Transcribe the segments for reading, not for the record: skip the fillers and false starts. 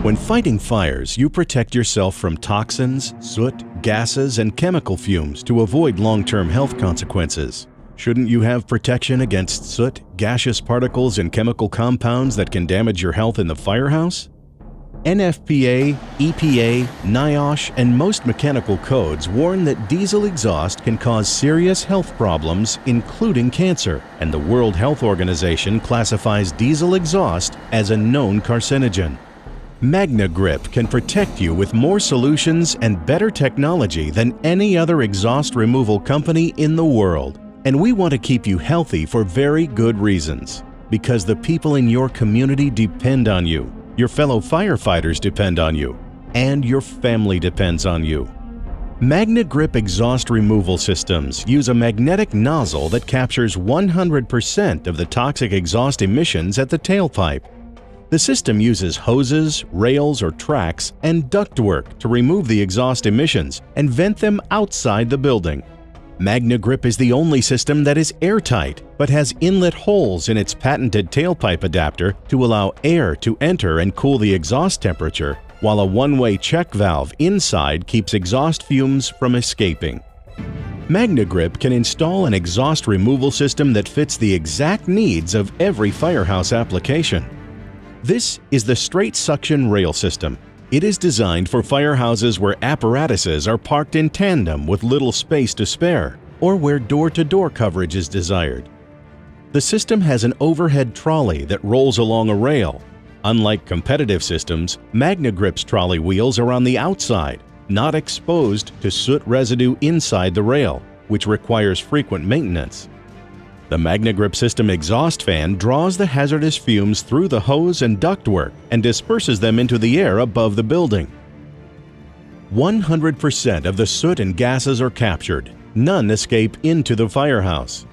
When fighting fires, you protect yourself from toxins, soot, gases, and chemical fumes to avoid long-term health consequences. Shouldn't you have protection against soot, gaseous particles, and chemical compounds that can damage your health in the firehouse? NFPA, EPA, NIOSH, and most mechanical codes warn that diesel exhaust can cause serious health problems, including cancer, and the World Health Organization classifies diesel exhaust as a known carcinogen. MagneGrip can protect you with more solutions and better technology than any other exhaust removal company in the world. And we want to keep you healthy for very good reasons. Because the people in your community depend on you, your fellow firefighters depend on you, and your family depends on you. MagneGrip exhaust removal systems use a magnetic nozzle that captures 100% of the toxic exhaust emissions at the tailpipe. The system uses hoses, rails, or tracks and ductwork to remove the exhaust emissions and vent them outside the building. MagneGrip is the only system that is airtight, but has inlet holes in its patented tailpipe adapter to allow air to enter and cool the exhaust temperature, while a one-way check valve inside keeps exhaust fumes from escaping. MagneGrip can install an exhaust removal system that fits the exact needs of every firehouse application. This is the straight suction rail system. It is designed for firehouses where apparatuses are parked in tandem with little space to spare, or where door-to-door coverage is desired. The system has an overhead trolley that rolls along a rail. Unlike competitive systems, MagneGrip's trolley wheels are on the outside, not exposed to soot residue inside the rail, which requires frequent maintenance. The MagneGrip system exhaust fan draws the hazardous fumes through the hose and ductwork and disperses them into the air above the building. 100% of the soot and gases are captured. None escape into the firehouse.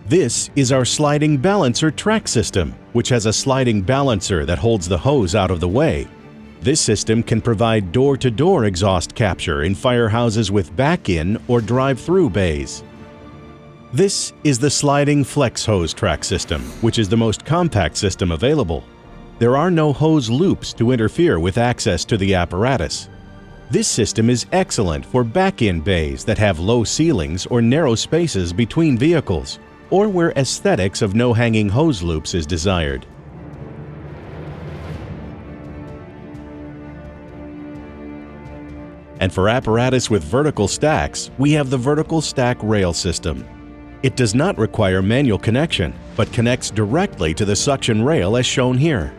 This is our sliding balancer track system, which has a sliding balancer that holds the hose out of the way. This system can provide door-to-door exhaust capture in firehouses with back-in or drive-through bays. This is the sliding flex hose track system, which is the most compact system available. There are no hose loops to interfere with access to the apparatus. This system is excellent for back-in bays that have low ceilings or narrow spaces between vehicles, or where aesthetics of no hanging hose loops is desired. And for apparatus with vertical stacks, we have the vertical stack rail system. It does not require manual connection, but connects directly to the suction rail as shown here.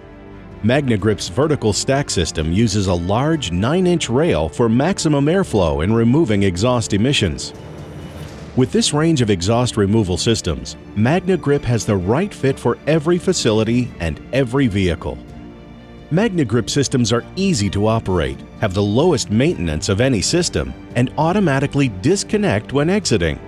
MagneGrip's vertical stack system uses a large 9-inch rail for maximum airflow in removing exhaust emissions. With this range of exhaust removal systems, MagneGrip has the right fit for every facility and every vehicle. MagneGrip systems are easy to operate, have the lowest maintenance of any system, and automatically disconnect when exiting.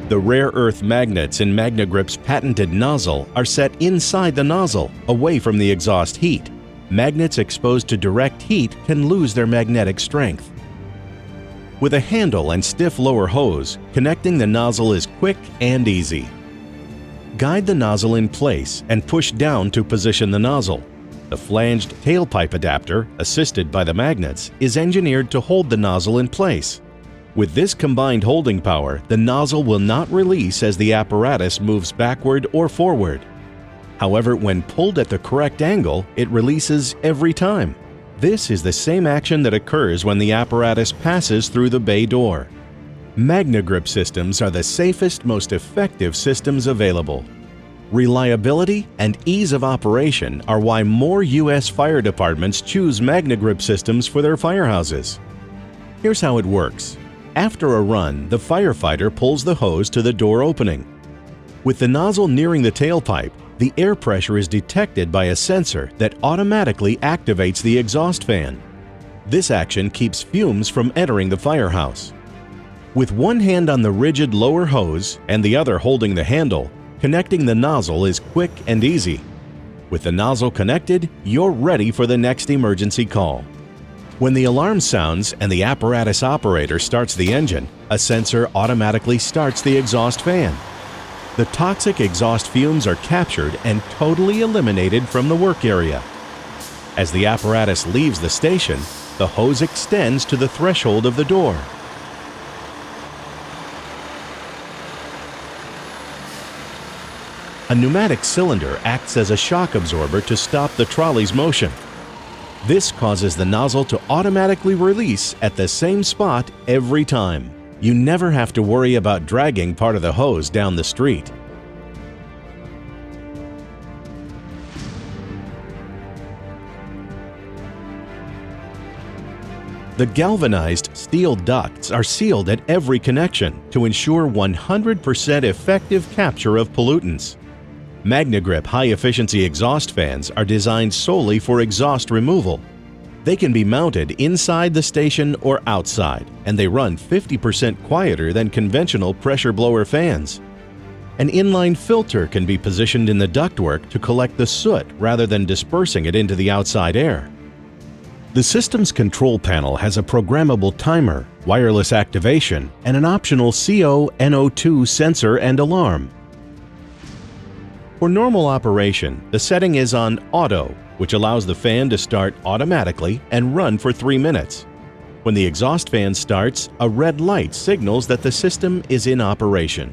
The rare earth magnets in MagneGrip's patented nozzle are set inside the nozzle, away from the exhaust heat. Magnets exposed to direct heat can lose their magnetic strength. With a handle and stiff lower hose, connecting the nozzle is quick and easy. Guide the nozzle in place and push down to position the nozzle. The flanged tailpipe adapter, assisted by the magnets, is engineered to hold the nozzle in place. With this combined holding power, the nozzle will not release as the apparatus moves backward or forward. However, when pulled at the correct angle, it releases every time. This is the same action that occurs when the apparatus passes through the bay door. MagneGrip systems are the safest, most effective systems available. Reliability and ease of operation are why more U.S. fire departments choose MagneGrip systems for their firehouses. Here's how it works. After a run, the firefighter pulls the hose to the door opening. With the nozzle nearing the tailpipe, the air pressure is detected by a sensor that automatically activates the exhaust fan. This action keeps fumes from entering the firehouse. With one hand on the rigid lower hose and the other holding the handle, connecting the nozzle is quick and easy. With the nozzle connected, you're ready for the next emergency call. When the alarm sounds and the apparatus operator starts the engine, A sensor automatically starts the exhaust fan. The toxic exhaust fumes are captured and totally eliminated from the work area. As the apparatus leaves the station, the hose extends to the threshold of the door. A pneumatic cylinder acts as a shock absorber to stop the trolley's motion. This causes the nozzle to automatically release at the same spot every time. You never have to worry about dragging part of the hose down the street. The galvanized steel ducts are sealed at every connection to ensure 100% effective capture of pollutants. MagneGrip high-efficiency exhaust fans are designed solely for exhaust removal. They can be mounted inside the station or outside, and they run 50% quieter than conventional pressure blower fans. An inline filter can be positioned in the ductwork to collect the soot rather than dispersing it into the outside air. The system's control panel has a programmable timer, wireless activation, and an optional CO-NO2 sensor and alarm. For normal operation, the setting is on Auto, which allows the fan to start automatically and run for 3 minutes. When the exhaust fan starts, a red light signals that the system is in operation.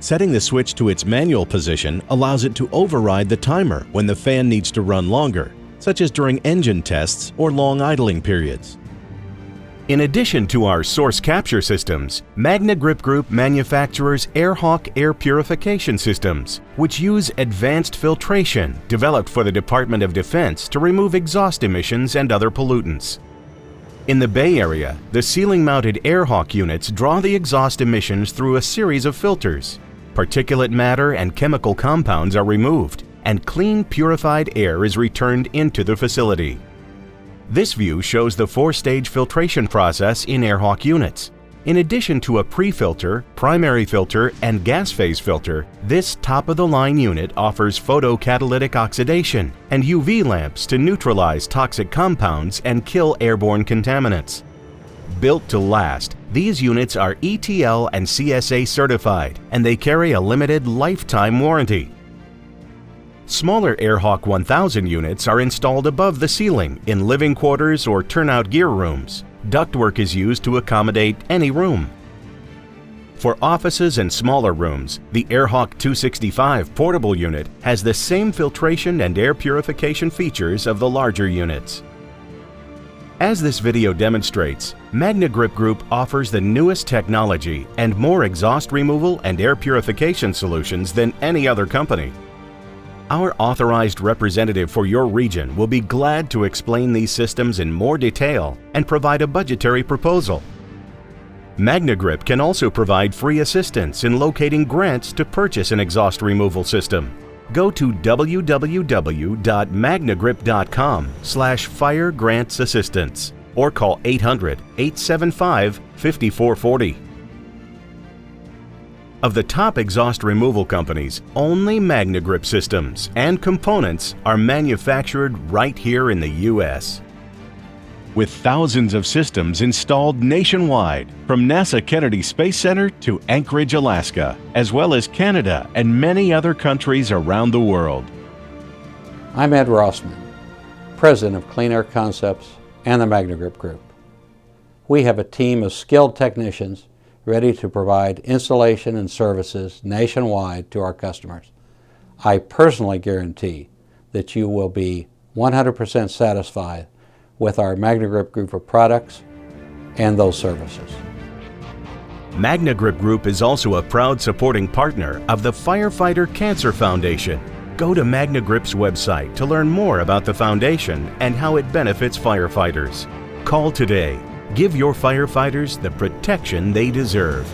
Setting the switch to its manual position allows it to override the timer when the fan needs to run longer, such as during engine tests or long idling periods. In addition to our source capture systems, MagneGrip Group manufactures AirHawk air purification systems, which use advanced filtration developed for the Department of Defense to remove exhaust emissions and other pollutants. In the Bay Area, the ceiling-mounted AirHawk units draw the exhaust emissions through a series of filters. Particulate matter and chemical compounds are removed, and clean, purified air is returned into the facility. This view shows the 4-stage filtration process in AirHawk units. In addition to a pre-filter, primary filter, and gas phase filter, this top-of-the-line unit offers photocatalytic oxidation and UV lamps to neutralize toxic compounds and kill airborne contaminants. Built to last, these units are ETL and CSA certified, and they carry a limited lifetime warranty. Smaller AirHawk 1000 units are installed above the ceiling in living quarters or turnout gear rooms. Ductwork is used to accommodate any room. For offices and smaller rooms, the AirHawk 265 portable unit has the same filtration and air purification features of the larger units. As this video demonstrates, MagneGrip Group offers the newest technology and more exhaust removal and air purification solutions than any other company. Our authorized representative for your region will be glad to explain these systems in more detail and provide a budgetary proposal. MagneGrip can also provide free assistance in locating grants to purchase an exhaust removal system. Go to www.magnegrip.com/fire grants assistance or call 800-875-5440. Of the top exhaust removal companies, only MagneGrip systems and components are manufactured right here in the U.S. With thousands of systems installed nationwide, from NASA Kennedy Space Center to Anchorage, Alaska, as well as Canada and many other countries around the world. I'm Ed Rossman, President of Clean Air Concepts and the MagneGrip Group. We have a team of skilled technicians ready to provide installation and services nationwide to our customers. I personally guarantee that you will be 100% satisfied with our MagneGrip Group of products and those services. MagneGrip Group is also a proud supporting partner of the Firefighter Cancer Foundation. Go to MagneGrip's website to learn more about the foundation and how it benefits firefighters. Call today. Give your firefighters the protection they deserve.